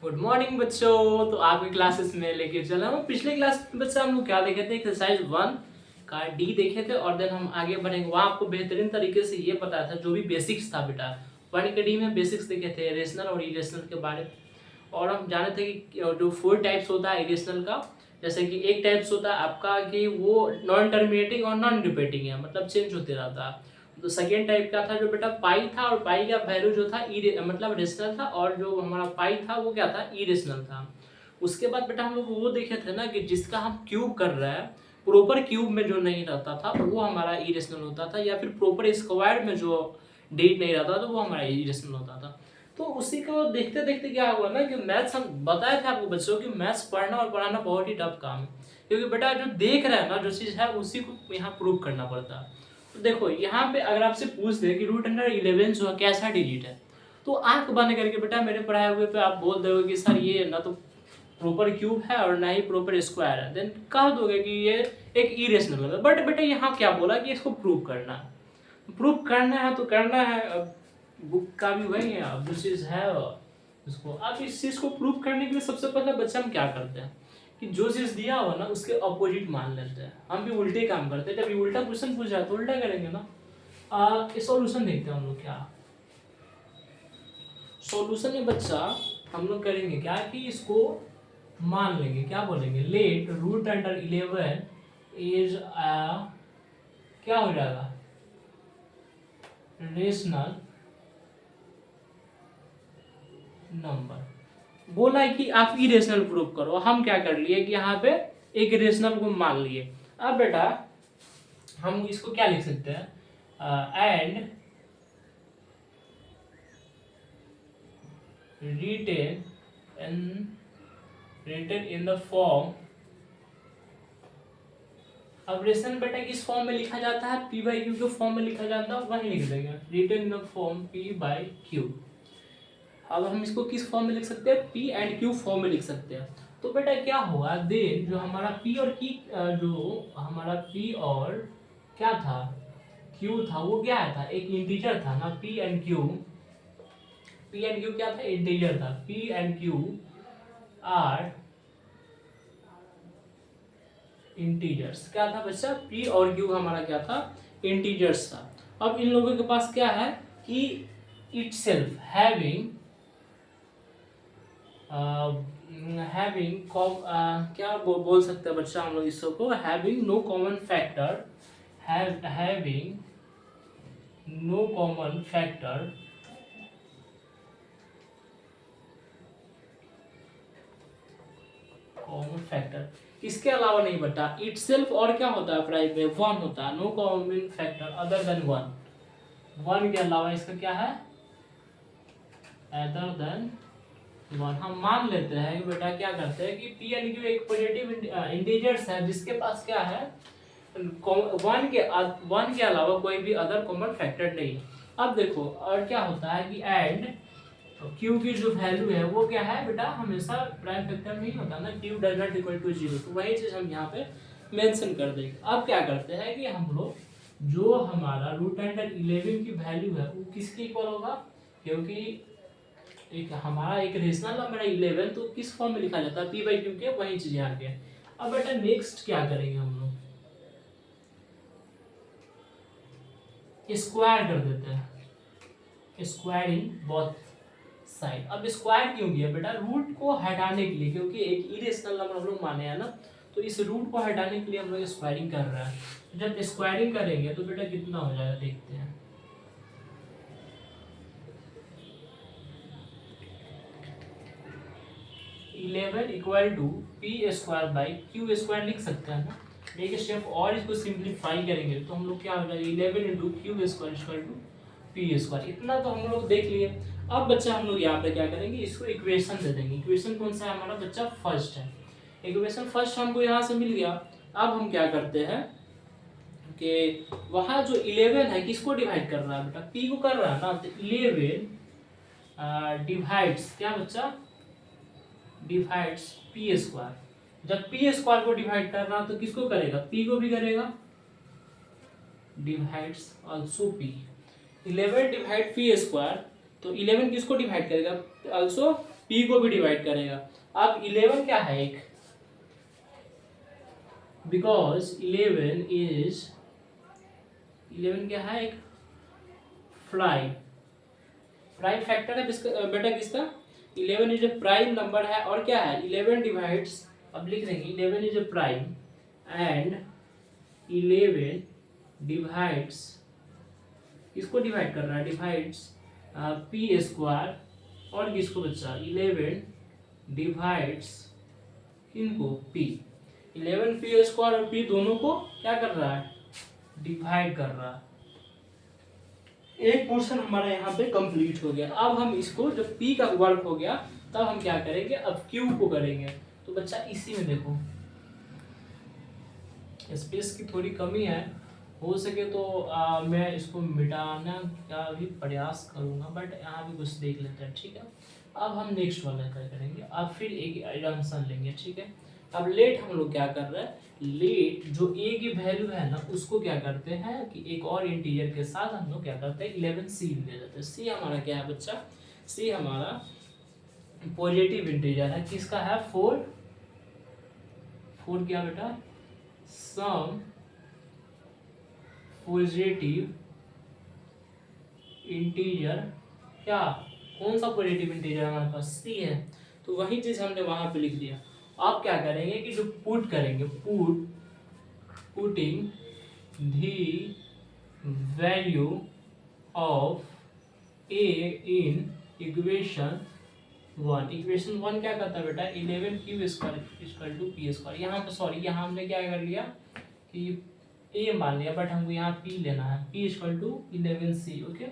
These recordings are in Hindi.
गुड मॉर्निंग बच्चों। तो आपकी क्लासेस में लेके चला हूँ। पिछले क्लास में बच्चा हम लोग क्या देखे थे, एक्सरसाइज 1 का डी देखे थे और देन हम आगे बढ़ेंगे। वहाँ आपको बेहतरीन तरीके से ये पता था जो भी बेसिक्स था बेटा। 1 के डी में बेसिक्स देखे थे रेशनल और इरेशनल के बारे में। और हम जाने थे कि जो 4 टाइप्स होता है इरेशनल का, जैसे कि एक टाइप्स होता है आपका कि वो नॉन टर्मिनेटिंग और नॉन रिपीटिंग है, मतलब चेंज होते रहता है। तो सेकेंड टाइप का था जो बेटा पाई था, और पाई का वैल्यू जो था मतलब रेशनल था, और जो हमारा पाई था वो क्या था, इरेशनल था। उसके बाद बेटा हम लोग वो देखे थे ना कि जिसका हम क्यूब कर रहे हैं, प्रॉपर क्यूब में जो नहीं रहता था वो हमारा इरेशनल होता था, या फिर प्रॉपर स्क्वायर में जो डेट नहीं रहता था वो हमारा इरेशनल होता था। तो उसी को देखते देखते क्या हुआ ना कि मैथ्स, हम बताए थे आपको बच्चों कि मैथ्स पढ़ना और पढ़ाना बहुत ही टफ काम है, क्योंकि बेटा जो देख रहे हैं ना जो चीज़ है उसी को यहाँ प्रूव करना पड़ता है। तो देखो यहाँ पे अगर आपसे पूछ दे कि √11 जो है कैसा डिजिट है, तो आंख बंद करके बेटा मेरे पढ़ाए हुए पे आप बोल दोगे कि सर ये ना तो प्रॉपर क्यूब है और ना ही प्रॉपर स्क्वायर है, देन कह दोगे कि ये एक इरेशनल है। बट बेटा यहाँ क्या बोला कि इसको प्रूव करना है। प्रूव करना है तो करना है। अब बुक का भी वही है, अब जो चीज़ है उसको अब इस चीज़ को प्रूव करने के लिए सबसे पहले बच्चा हम क्या करते हैं कि जो चीज़ दिया हुआ ना उसके अपोजिट मान लेते हैं। हम भी उल्टे काम करते हैं। जब ये उल्टा क्वेश्चन पूछ जाए तो उल्टा करेंगे ना। इस सॉल्यूशन देखते हैं हम लोग क्या सॉल्यूशन में बच्चा हम लोग करेंगे क्या कि इसको मान लेंगे, क्या बोलेंगे, लेट √11 इज क्या हो जाएगा, रेशनल नंबर। बोला है कि आप इरेशनल प्रूव करो। हम क्या कर लिए कि यहाँ पे एक रेशनल को मान लिए। अब बेटा हम इसको क्या लिख सकते हैं, and written in the form। अब रेशनल बेटा किस फॉर्म में लिखा जाता है, p बाई क्यू के फॉर्म में लिखा जाता है, वही लिख देंगे written in the form p by q. अब हम इसको किस फॉर्म में लिख सकते हैं, p एंड q फॉर्म में लिख सकते हैं। तो बेटा क्या होगा, देन जो हमारा p और q, जो हमारा p और क्या था, q था, वो क्या था, एक इंटीजर था ना। p एंड q क्या था, इंटीजर था। p and q are integers. क्या था बच्चा, p और q हमारा क्या था, इंटीजर्स था। अब इन लोगों के पास क्या है कि इटसेल्फ हैविंग क्या बोल सकते हैं बच्चा हम लोग इसको, having no common factor, having no common factor common factor, इसके अलावा नहीं बता। इटसेल्फ और क्या होता है प्राइम में, 1 होता है। No common factor other than 1 के अलावा इसका क्या है, अदर देन 1। हम मान लेते हैं कि बेटा क्या करते हैं कि p एंड q एक पॉजिटिव इंटीजर्स है जिसके पास क्या है, 1 के अलावा कोई भी अदर कॉमन फैक्टर नहीं। अब देखो और क्या होता है कि एंड q की जो वैल्यू है वो क्या है बेटा, हमेशा प्राइम फैक्टर नहीं होता ना, q does not equal to 0। तो वही चीज हम यहाँ पे मेंशन कर देंगे। अब क्या करते हैं कि हम लोग जो हमारा √11 की वैल्यू है वो किसके इक्वल होगा, क्योंकि एक हमारा एक रेशनल नंबर है 11, तो किस फॉर्म में लिखा जाता है, p बाई क्यू के, वही चीज यहाँ के। अब बेटा नेक्स्ट क्या करेंगे हम लोग, स्क्वायर कर देते हैं, स्क्वायरिंग बोथ साइड। अब स्क्वायर क्यों किया बेटा, रूट को हटाने के लिए, क्योंकि एक इरेशनल नंबर हम लोग माने हैं ना, तो इस रूट को हटाने के लिए हम लोग स्क्वायरिंग कर रहे हैं। जब स्क्वायरिंग करेंगे तो बेटा कितना हो जाएगा देखते हैं। 11 equal to p square by q square लिख सकते हैं ना। एक स्टेप और इसको सिंप्लीफाई करेंगे तो हम लोग क्या हो जाएगा, 11 into q square equal to p square. इतना तो हम लोग देख लिए। अब बच्चा हम लोग यहाँ पे क्या करेंगे, इसको इक्वेशन दे देंगे। इक्वेशन कौन सा है हमारा बच्चा, फर्स्ट है। इक्वेशन फर्स्ट हमको यहाँ से मिल गया। अब हम क्या करते हैं कि वहाँ जो 11 है किसको डिवाइड कर रहा है बेटा, पी को कर रहा है ना, तो 11 डिवाइड्स क्या बच्चा, डिवाइड्स पी स्क्वायर। जब पी स्क्वायर को डिवाइड कर रहा तो किसको करेगा, पी को भी करेगा, divides also P. 11 divide P square, तो 11 किसको डिवाइड करेगा, आल्सो पी को भी डिवाइड करेगा। अब 11 क्या है एक, बिकॉज 11 क्या है एक प्राइम फैक्टर है बेटा किसका, 11 इज ए प्राइम नंबर है। और क्या है 11 डिवाइड्स, अब लिख देंगे 11 is a prime and 11 divides, किसको डिवाइड कर रहा है, डिवाइड्स पी स्क्वायर और किसको बच्चा 11 डिवाइड्स किनको पी, 11 पी स्क्वायर और पी दोनों को क्या कर रहा है, डिवाइड कर रहा है। एक पोर्शन हमारा यहाँ पे कंप्लीट हो गया। अब हम इसको जब पी का वर्क हो गया तब हम क्या करेंगे, अब क्यू को करेंगे। तो बच्चा इसी में देखो स्पेस की थोड़ी कमी है, हो सके तो मैं इसको मिटाना का भी प्रयास करूंगा, बट यहाँ भी कुछ देख लेते हैं, ठीक है। अब हम नेक्स्ट वाला क्या करेंगे, अब फिर एक एडम्सन लेंगे, ठीक है। अब लेट हम लोग क्या कर रहे हैं, लेट जो ए की वैल्यू है ना उसको क्या करते हैं कि एक और इंटीजर के साथ हम लोग क्या करते हैं 11 सी ले जाते हैं। सी हमारा क्या है बच्चा, सी हमारा पॉजिटिव इंटीजर है, किसका है 4 क्या बेटा, सम पॉजिटिव इंटीजर, क्या कौन सा पॉजिटिव इंटीजर हमारे पास सी है, तो वही चीज हमने वहां पे लिख दिया। आप क्या करेंगे कि जो पुट करेंगे, putting the value of a in equation 1। Equation 1 क्या करता है बेटा, 11 q square equal to p square. यहाँ पे सॉरी यहाँ हमने क्या कर लिया कि ए मान लिया, बट हमको यहाँ पी लेना है, p equal to 11 c. Okay,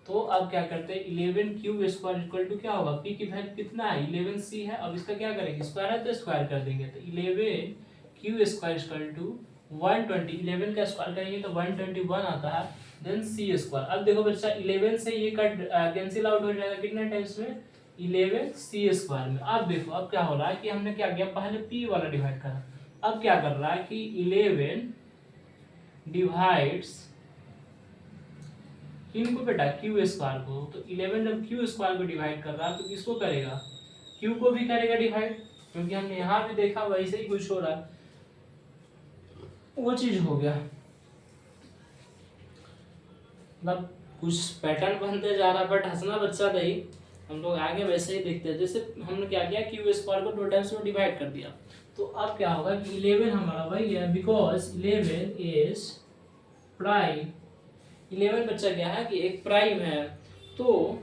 तो अब क्या करते हैं 11 क्यू स्क्वायर इक्वल टू क्या होगा, पी की वैल्यू कितना है 11 सी है। अब इसका क्या करेंगे, स्क्वायर है तो स्क्वायर कर देंगे, तो 11 क्यू स्क्वायर इक्वल टू 120, 11 का स्क्वायर करेंगे तो 121 आता है, देन सी स्क्वायर। अब देखो बच्चा 11 से ये कट कैंसिल आउट हो जाएगा कितने टाइम्स में, 11 सी स्क्वायर में। अब देखो अब क्या हो रहा है कि हमने क्या किया, पहले पी वाला डिवाइड करा, अब क्या कर रहा है कि 11 डिवाइड्स किनको बेटा, क्यू स्क्वायर को। तो 11 जब क्यू स्क्वायर को डिवाइड कर रहा है तो किसको करेगा, क्यू को भी करेगा डिवाइड, क्योंकि हमने यहाँ भी देखा वैसे ही कुछ हो रहा है, वो चीज हो गया। मतलब कुछ पैटर्न बनते जा रहा है, बट हंसना बच्चा नहीं, हम लोग आगे वैसे ही देखते हैं। जैसे हमने क्या किया, क्यू स्क्वायर को 2 टाइम्स में डिवाइड कर दिया, तो अब क्या होगा कि 11 हमारा वही है, बिकॉज 11 इज प्राइम। 11 बच्चा क्या है कि एक प्राइम है, तो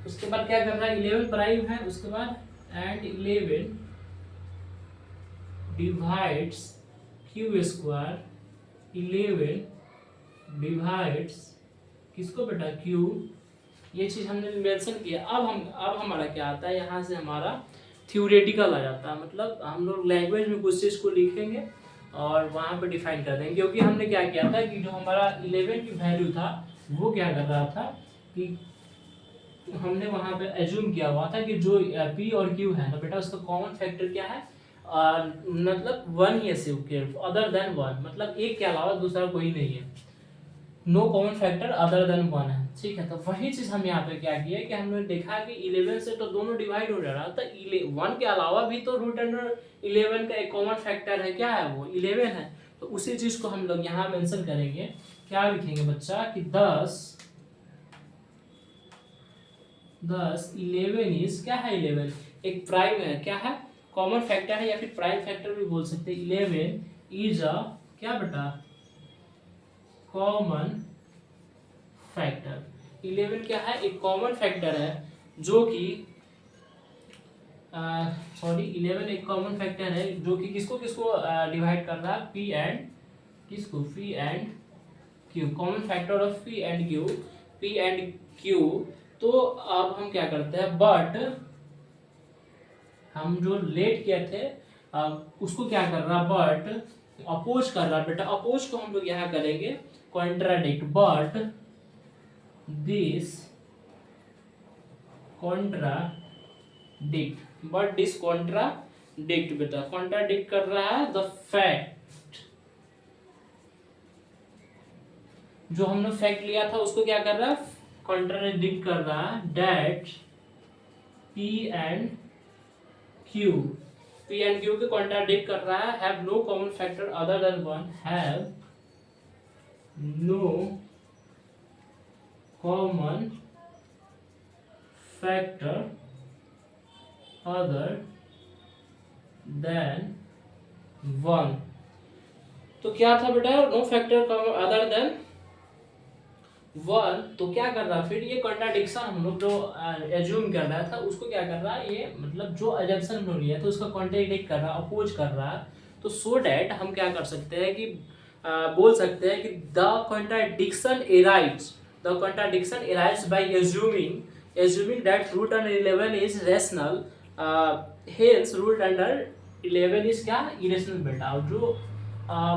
उसके बाद क्या कर रहा है, 11 प्राइम है, उसके बाद and 11 divides Q square, 11 divides किसको बेटा, क्यू। ये चीज हमने मेंशन किया। अब हमारा क्या आता है, यहाँ से हमारा थ्योरेटिकल आ जाता है, मतलब हम लोग लैंग्वेज में कुछ चीज को लिखेंगे और वहाँ पे डिफाइन कर देंगे। क्योंकि हमने क्या किया था कि जो हमारा 11 की वैल्यू था वो क्या कर रहा था कि हमने वहाँ पे एज्यूम किया हुआ था कि जो पी और क्यू है ना बेटा, उसका कॉमन फैक्टर क्या है, मतलब 1 ही है सिर्फ, अदर देन 1, मतलब एक के अलावा दूसरा कोई नहीं है, no common factor other than 1 है, ठीक है। तो वही चीज हम यहाँ पे क्या किया कि हमने देखा कि 11 से तो दोनों डिवाइड हो जा रहा था, 1 के अलावा भी तो रूट अंडर 11 का एक कॉमन फैक्टर है, क्या है वो 11 है। तो उसी चीज को हम लोग यहाँ मेंशन करेंगे, क्या लिखेंगे बच्चा कि 10 11 इज क्या है, 11 एक प्राइम है, क्या है कॉमन फैक्टर है या फिर प्राइम फैक्टर भी बोल सकते हैं। 11 इज अ क्या बेटा, कॉमन फैक्टर। 11 क्या है, एक कॉमन फैक्टर है जो कि 11 एक कॉमन फैक्टर है जो कि किसको किसको डिवाइड कर रहा है, पी एंड किसको, P and Q, common factor of P and q, p and Q. तो अब हम क्या करते हैं, बट हम जो लेट किए थे उसको क्या कर रहा, बट अपोज कर रहा बेटा। अपोज को हम लोग यहाँ करेंगे contradict, but this contradict, but this contradict बेटा, कॉन्ट्राडिक्ट कर रहा है द फैक्ट, जो हमने फैक्ट लिया था उसको क्या कर रहा है, कॉन्ट्राडिक्ट कर रहा है, that p and q, p and q के कॉन्ट्राडिक्ट कर रहा है, have no common factor other than one, have no common factor other than one. तो क्या था बेटा, no factor other than one. तो क्या कर रहा है फिर, ये कॉन्ट्राडिक्शन हम लोग जो एज्यूम कर रहा था उसको क्या कर रहा है, ये मतलब जो अजम्पशन हम लोग लिया तो उसका कॉन्ट्राडिक्ट कर रहा है, अपोज कर रहा है। तो सो डैट हम क्या कर सकते हैं कि बोल सकते हैं कि the contradiction arise by assuming that root under 11 is rational, hence root under 11 is क्या, इरेशनल बेटा। और जो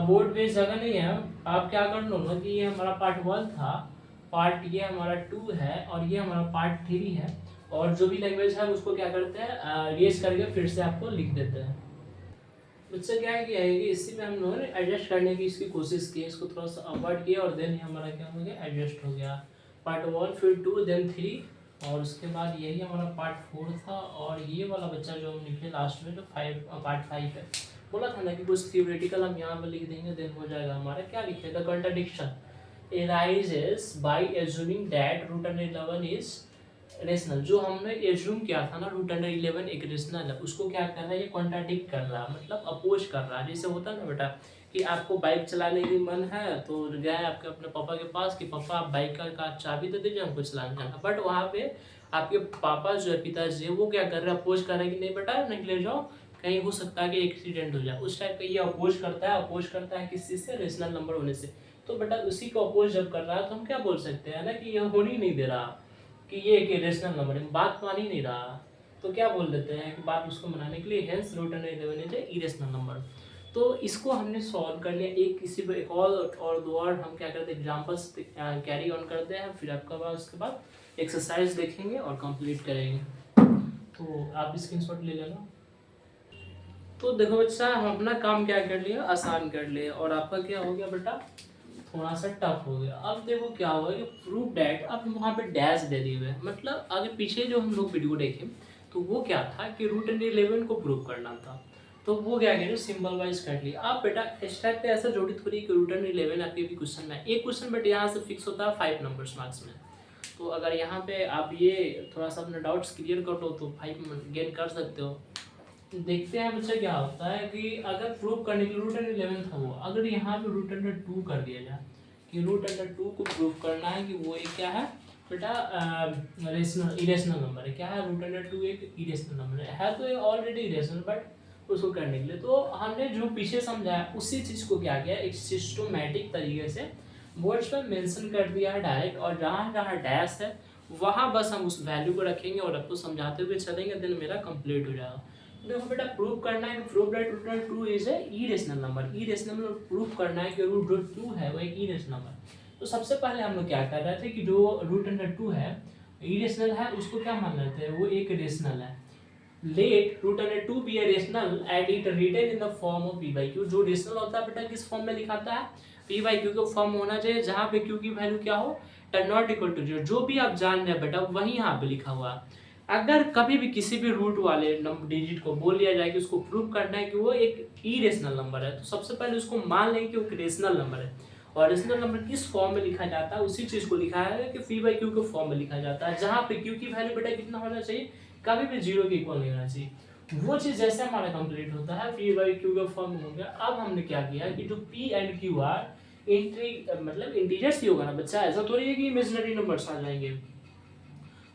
बोर्ड पे जगह नहीं है, आप क्या कर लो ना कि ये हमारा पार्ट 1 था, पार्ट ये हमारा 2 है और ये हमारा पार्ट 3 है, और जो भी लैंग्वेज है उसको क्या करते हैं रेस करके फिर से आपको लिख देते हैं। मुझसे क्या किया है कि इसी में हम लोगों ने एडजस्ट करने की इसकी कोशिश की, इसको थोड़ा सा अवॉइड किया और देन हमारा क्या हो गया, एडजस्ट हो गया। पार्ट 1 फिर 2 देन 3 और उसके बाद यही हमारा पार्ट 4 था, और ये वाला बच्चा जो हम लिखे लास्ट में जो पार्ट 5 है। बोला था ना कि कुछ थियोरेटिकल हम यहाँ पर लिख देंगे देन हो जाएगा हमारा। क्या लिखे, the contradiction arises by assuming that root under 11 is rational. जो हमने एज्यूम किया था ना रूट अंडर 11 एक रेशनल है, उसको क्या कर रहा है, ये कॉन्ट्राडिक्ट कर रहा है, मतलब अपोज कर रहा है। जैसे होता है ना बेटा कि आपको बाइक चलाने की मन है तो गए आपके अपने पापा के पास कि पापा आप बाइक का चाबी तो दीजिए, हमको चलाने जाना। बट वहाँ पे आपके पापा जो है, पिताजी है, वो क्या कर रहे हैं, अपोज कर रहे हैं कि नहीं बेटा नहीं ले जाओ, कहीं हो सकता है कि एक्सीडेंट हो जाए। उस टाइप का ये अपोज करता है किस चीज़ से, रेशनल नंबर होने से। तो बेटा उसी को अपोज जब कर रहा है तो हम क्या बोल सकते हैं ना कि ये होने ही नहीं दे रहा कि ये एक इरेशनल नंबर है, बात मान ही नहीं रहा। तो क्या बोल देते हैं कि बात उसको मनाने के लिए hence root under 11 is irrational number. तो इसको हमने सॉल्व कर लिया। एक किसी पर एक और दो और हम क्या करते हैं, एग्जांपल्स कैरी ऑन करते हैं, फिर आपका बाद उसके बाद एक्सरसाइज देखेंगे और कंप्लीट करेंगे। तो आप स्क्रीनशॉट ले लेना। तो देखो बच्चा, हम अपना काम क्या कर लिया, आसान कर लिया, और आपका क्या हो गया बेटा, थोड़ा सा टफ हो गया। अब देखो क्या होगा कि प्रूव डैट, अब वहाँ पे डैश दे दिए हुए, मतलब आगे पीछे जो हम लोग वीडियो देखे तो वो क्या था कि रूट अंडर 11 को प्रूव करना था। तो वो क्या किया, सिंबल वाइज कर लिया। आप बेटा इस टाइप पे ऐसा जोड़ी थोड़ी कि रूट अंडर 11 आपके भी क्वेश्चन में एक क्वेश्चन बट यहाँ से फिक्स होता है 5 नंबर्स मार्क्स में। तो अगर यहाँ पे आप ये थोड़ा सा अपने डाउट्स क्लियर कर लो तो 5 गेन कर सकते हो। देखते हैं बच्चा क्या होता है कि अगर प्रूव करने के रूट अंडर 11 था वो, अगर यहाँ पे रूट अंडर 2 कर दिया जाए कि रूट अंडर 2 को प्रूव करना है कि वो एक क्या है बेटा, इरेशनल नंबर है। क्या है, रूट अंडर 2 एक इरेशनल नंबर है तो ऑलरेडी इरेशनल, बट उसको करने के लिए तो हमने जो पीछे समझाया उसी चीज़ को क्या किया, एक सिस्टोमेटिक तरीके से बोर्ड्स पर मेंशन कर दिया है डायरेक्ट, और जहाँ जहाँ डैश है वहाँ बस हम उस वैल्यू को रखेंगे और आपको समझाते हुए चलेंगे, देन मेरा कंप्लीट हो जाएगा। देखो बेटा प्रूव करना है कि prove that root under 2 is a irrational number. Irrational number prove करना है कि रूट 2 है वो एक इरेशनल नंबर। तो सबसे पहले हम लोग क्या कर रहे थे कि जो रूट अंडर 2 है इरेशनल है, उसको क्या मान लेते हैं, वो एक रेशनल है। Let root under 2 be a rational and it written in the form of p by q. जो रेशनल होता है बेटा किस फॉर्म में लिखाता है, पी बाई क्यू के फॉर्म होना चाहिए, जहाँ पे क्यू की वैल्यू क्या हो, नॉट इक्वल टू 0। जो भी आप जान रहे हैं बेटा वही यहाँ पे लिखा हुआ है। अगर कभी भी किसी भी रूट वाले नंबर डिजिट को बोल लिया जाए कि उसको प्रूव करना है कि वो एक इरेशनल नंबर है, तो सबसे पहले उसको मान लेंगे कि वो एक रेशनल नंबर है। और रेशनल नंबर किस फॉर्म में लिखा जाता है, उसी चीज को लिखा है कि पी बाई क्यू के फॉर्म में लिखा जाता है, जहाँ पे क्यू की वैल्यू बेटा कितना होना चाहिए, कभी भी 0 के इक्वल नहीं होना चाहिए। वो चीज जैसे हमारा कंप्लीट होता है पी बाई क्यू का फॉर्म हो गया। अब हमने क्या किया कि जो पी एंड क्यू आर मतलब इंटीजर्स ही होगा ना बच्चा, ऐसा थोड़ी है कि इमेजिनरी नंबर्स आ जाएंगे।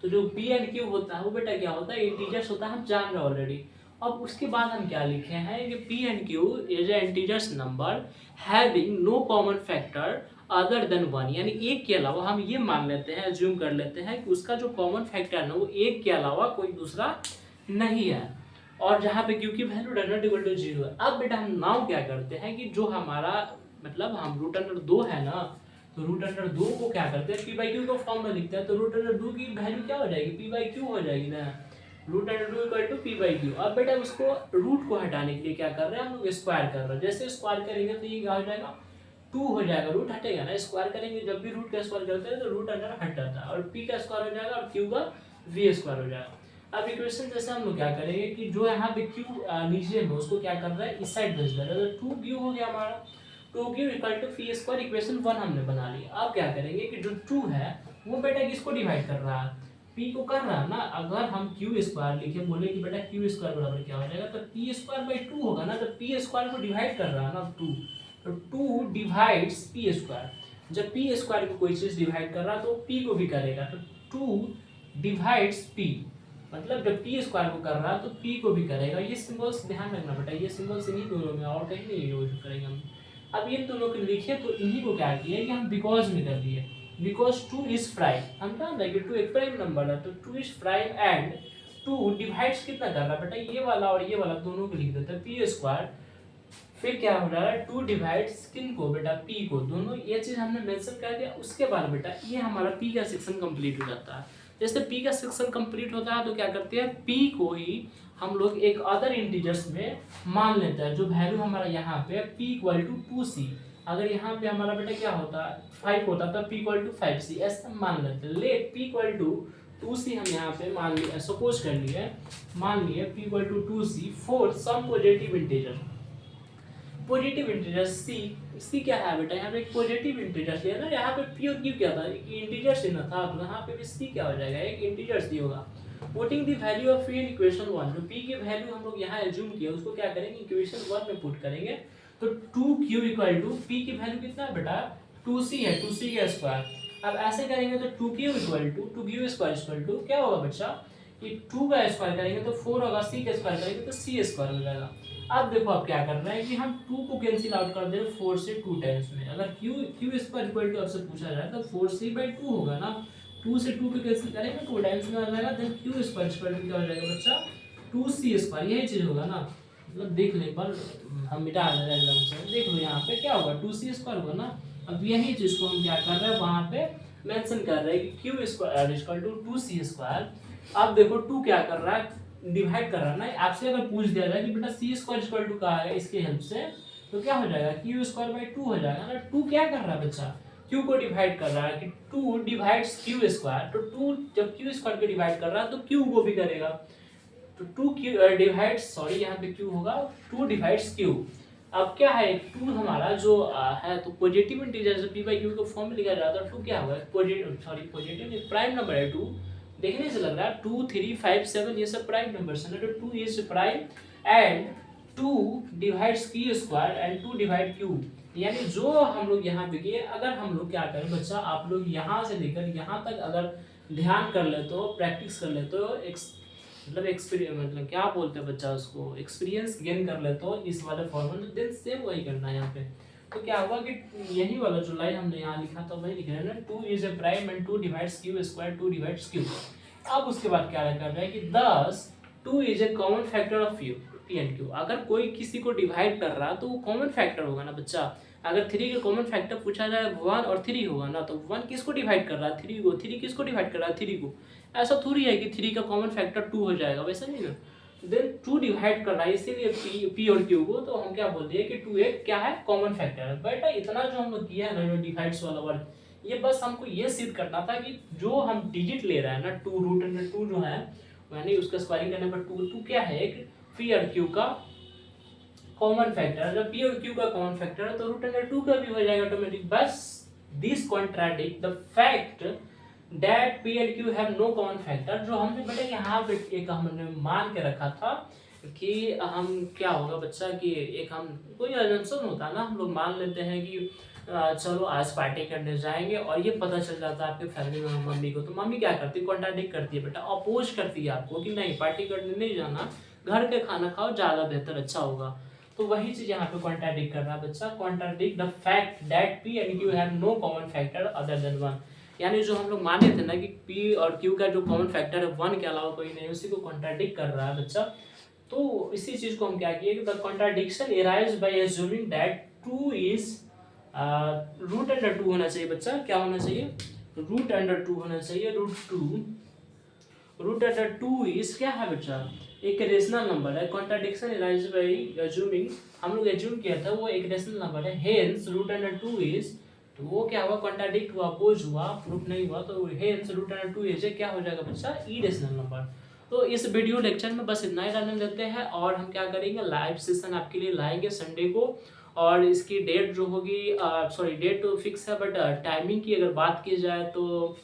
तो जो पी एंड क्यू होता है वो बेटा क्या होता है, इंटीजर्स होता है, हम जान रहे ऑलरेडी। अब उसके बाद हम क्या लिखे हैं कि p and q is a integers number having no common factor other than 1, यानी एक के अलावा हम ये मान लेते हैं, अज्यूम कर लेते हैं कि उसका जो कॉमन फैक्टर है ना वो एक के अलावा कोई दूसरा नहीं है, और जहाँ पे क्यू की वैल्यू नॉट इक्वल टू 0 है। अब बेटा हम नाउ क्या करते हैं कि जो हमारा मतलब हम रूट अंडर 2 है ना, तो रूट अंडर 2 को क्या करते हैं, पी बाई क्यू को फॉर्म में लिखते हैं। तो रूट अंडर 2 की वैल्यू क्या हो जाएगी, पी बाई क्यू हो जाएगी ना, root under 2 equal to p by q. अब बेटा उसको रूट को हटाने के लिए क्या कर रहे हैं हम लोग, स्क्वायर कर रहे हैं। जैसे स्क्वायर करेंगे तो ये क्या हो जाएगा, 2 हो जाएगा, रूट हटेगा ना, स्क्वायर करेंगे जब भी रूट का स्क्वायर करते हैं तो रूट अंडर हट जाता है, और पी का स्क्वायर हो जाएगा और क्यू का वी स्क्वायर हो जाएगा। अब इक्वेशन जैसे हम लोग क्या करेंगे कि जो यहाँ पे क्यू नीचे में उसको क्या कर रहा है इस साइड भेज दे रहा है, तो 2q हो गया हमारा। 2q equal to p square, equation 1 हमने बना लिया। अब क्या करेंगे कि जो 2 है वो बेटा किसको डिवाइड कर रहा है, पी को कर रहा है ना। अगर हम क्यू स्क्वायर लिखे बोले कि बेटा क्यू स्क्वायर बराबर क्या हो जाएगा, तो पी स्क्वायर बाई 2 होगा ना, तो पी स्क्वायर को डिवाइड कर रहा है ना 2, तो 2 डिवाइड्स पी स्क्वायर। जब पी स्क्वायर को कोई चीज डिवाइड कर रहा है तो पी को भी करेगा, तो 2 डिवाइड्स पी, मतलब जब पी स्क्वायर को कर रहा है तो पी को भी करेगा। ये सिंबल्स ध्यान रखना बेटा, ये सिंबल्स इन्हीं दोनों में और कहीं नहीं यूज करेंगे हम। अब इन दोनों को लिखे तो इन्हीं को क्या किया कि हम बिकॉज में कर दिए, बिकॉज 2 इज प्राइम। हम क्या कि 2 एक प्राइम नंबर है, तो 2 इज प्राइम एंड 2 डिवाइड्स कितना कर रहा है बेटा, ये वाला और ये वाला दोनों को लिख देते हैं पी स्क्वायर। फिर क्या हो रहा है 2 डिवाइड्स किन को बेटा, पी को। दोनों ये चीज हमने मेंशन कर दिया। उसके बाद बेटा ये हमारा पी का सेक्शन कंप्लीट हो जाता है। जैसे पी का सेक्शन कंप्लीट होता है तो क्या करते हैं, पी को ही हम लोग एक अदर इंटीजर्स में मान लेते हैं, जो वैल्यू हमारा यहाँ पे p इक्वल टू 2c। अगर यहाँ पे हमारा बेटा क्या होता 5 होता तो p इक्वल टू 5c ऐसा मान लेते हैं। Late p equal to 2c हम यहाँ पे मान लिए, सपोज कर लिए, मान लिए p equal to 2c for some positive integer. Positive integer C क्या है बेटा, यहाँ पे एक पॉजिटिव इंटीजर लिया ना, यहाँ पे पी और क्यू क्या था, एक इंटीजर सी ना था, तो यहाँ पे भी सी क्या हो जाएगा, एक इंटीजर सी होगा। Putting the value of P in equation 1, जो पी की वैल्यू हम लोग यहाँ एज्यूम किए उसको क्या करेंगे इक्वेशन 1 में पुट करेंगे। तो 2q इक्वल टू पी की वैल्यू कितना है बेटा 2c है, 2c का स्क्वायर। अब ऐसे करेंगे तो 2q equal to 2q square equal to क्या होगा बच्चा कि 2 का स्क्वायर करेंगे तो 4 होगा, c का स्क्वायर करेंगे तो c स्क्वायर हो जाएगा। अब देखो अब क्या कर रहे हैं कि हम 2 को कैंसिल आउट कर दे 4 से 2 टाइम्स में। अगर q स्क्वायर इक्वल टू आपसे पूछा जाए तो 4c/2 होगा ना, 2 से 2 को कैंसिल करेंगे 2 टाइम्स में आ जाएगा, then q square equal to क्या हो जाएगा बच्चा 2c स्क्वायर। यही चीज होगा ना, मतलब देख ले एक बार, हम मिटा दे रहे हैं एकदम से, देख लो यहाँ पे क्या होगा 2c स्क्वायर होगा ना। अब यही चीज को हम क्या कर रहे हैं वहां पे मेंशन कर रहे हैं कि q square equal to 2c square. अब देखो 2 क्या कर रहा है डिवाइड कर रहा है ना, आपसे अगर पूछ दिया जाए कि बेटा सी स्क्वायर इक्वल टू क्या है इसके हेल्प से, तो क्या हो जाएगा क्यू स्क्वायर बाई 2 हो जाएगा ना। 2 क्या कर रहा है बच्चा क्यू को डिवाइड कर रहा है कि 2 डिवाइड्स क्यू स्क्वायर, तो 2 जब क्यू स्क्वायर को डिवाइड कर रहा है तो क्यू को भी करेगा, तो 2 क्यू डिवाइड्स, सॉरी यहाँ पे क्यू होगा 2 डिवाइड्स क्यू। अब क्या है 2 हमारा जो है तो पॉजिटिव इंटीजर जो p बाई क्यू के फॉर्म में लिखा जाता है, 2 क्या होगा पॉजिटिव प्राइम नंबर है 2, देखने से लग रहा है 2 3 5 7 ये सब प्राइम नंबर्स है ना, तो 2 is prime and 2 divides q square and 2 divide q। यानी जो हम लोग यहाँ पे किए, अगर हम लोग क्या करें बच्चा, आप लोग यहाँ से लेकर यहाँ तक अगर ध्यान कर ले तो प्रैक्टिस कर ले तो मतलब एक्सपीरियंस, मतलब क्या बोलते हैं बच्चा उसको, एक्सपीरियंस गेन कर ले तो इस वाले फॉर्मूले देन सेम वही करना है यहाँ पे। तो क्या हुआ कि यही वाला जो लाइन हमने यहाँ लिखा था वही लिख रहे हैं ना, 2 is A prime and 2 divides q square 2 divides q। अब उसके बाद क्या कर रहा है कि thus 2 is A common factor of p and q। अगर कोई किसी को डिवाइड कर रहा तो वो कॉमन फैक्टर होगा ना बच्चा। अगर 3 का कॉमन फैक्टर पूछा जाए 1 और 3 होगा ना, तो 1 किसको डिवाइड कर रहा है 3 को, 3 किसको डिवाइड कर रहा है 3 को। ऐसा थोड़ी है कि 3 का कॉमन फैक्टर 2 हो जाएगा, वैसा नहीं ना। देन 2 डिवाइड कर रहा है इसीलिए p और q को, तो हम क्या बोल दिए कि 2 एक क्या है कॉमन फैक्टर है। बेटा इतना जो हम लोग किया है ना डिवाइड्स वाला वर्ड, ये बस हमको ये सिद्ध करना था कि जो हम डिजिट ले रहे हैं ना 2 रूट अंडर 2 जो है, यानी उसका स्क्वायरिंग करने पर 2 क्या है एक p और q का कॉमन फैक्टर। जब p और q का कॉमन फैक्टर है तो रूट अंडर 2 का भी हो जाएगा ऑटोमेटिक। बस this contradict the fact that p and q have no common factor। जो हमने बेटा यहाँ पे एक हमने मान के रखा था कि हम क्या होगा बच्चा कि एक हम कोई अजम्पशन होता है ना, हम लोग मान लेते हैं कि चलो आज पार्टी करने जाएंगे, और ये पता चल जाता है आपके फैमिली में मम्मी को, तो मम्मी क्या करती है कॉन्ट्राडिक्ट करती है बेटा, अपोज करती है आपको कि नहीं पार्टी करने नहीं जाना, घर के खाना खाओ ज़्यादा बेहतर अच्छा होगा। तो वही चीज यहाँ पे कॉन्ट्राडिक्ट कर रहा है बच्चा, contradict the fact that p and q have no common factor other than 1। यानी जो हम लोग माने थे ना कि p और q का जो कॉमन फैक्टर है 1 के अलावा कोई नहीं, उसी को कॉन्ट्राडिक्ट कर रहा है बच्चा। तो इसी चीज को हम क्या किए कि the contradiction arise by assuming that 2 is root under 2 होना चाहिए बच्चा, क्या होना चाहिए रूट अंडर 2 होना चाहिए, रूट अंडर 2 इज क्या है बच्चा एक रेशनल नंबर है। कॉन्ट्राडिक्शन अराइज बाय अज्यूमिंग, हम लोग एज्यूम किया था वो एक रेशनल नंबर है, हेंस रूट अंडर 2 इज, तो वो क्या हुआ कॉन्ट्राडिक्ट हुआ, अपोज हुआ, प्रूफ नहीं हुआ, तो हेंस रूट अंडर 2 इज क्या हो जाएगा बच्चा इरेशनल नंबर। तो इस वीडियो लेक्चर में बस इतना ही रहने देते हैं, और हम क्या करेंगे, लाइव सेशन आपके लिए लाएंगे संडे को। और इसकी डेट जो होगी, सॉरी डेट तो फिक्स है, बट टाइमिंग की अगर बात की जाए तो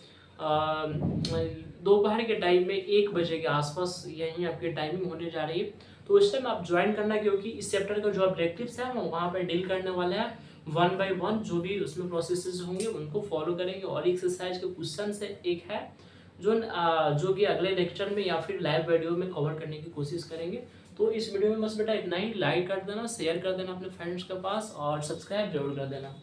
दोपहर के टाइम में 1 बजे के आसपास यहीं आपकी टाइमिंग होने जा रही है। तो उस टाइम आप ज्वाइन करना, क्योंकि इस चैप्टर का जो ऑब्जेक्टिव्स है हम वहाँ पर डील करने वाले हैं 1 बाय 1, जो भी उसमें प्रोसेसेस होंगे उनको फॉलो करेंगे। और एक्सरसाइज के क्वेश्चन से एक है जो कि अगले लेक्चर में या फिर लाइव वीडियो में कवर करने की कोशिश करेंगे। तो इस वीडियो में बस बेटा इतना ही। लाइक कर देना, शेयर कर देना अपने फ्रेंड्स के पास, और सब्सक्राइब जरूर कर देना।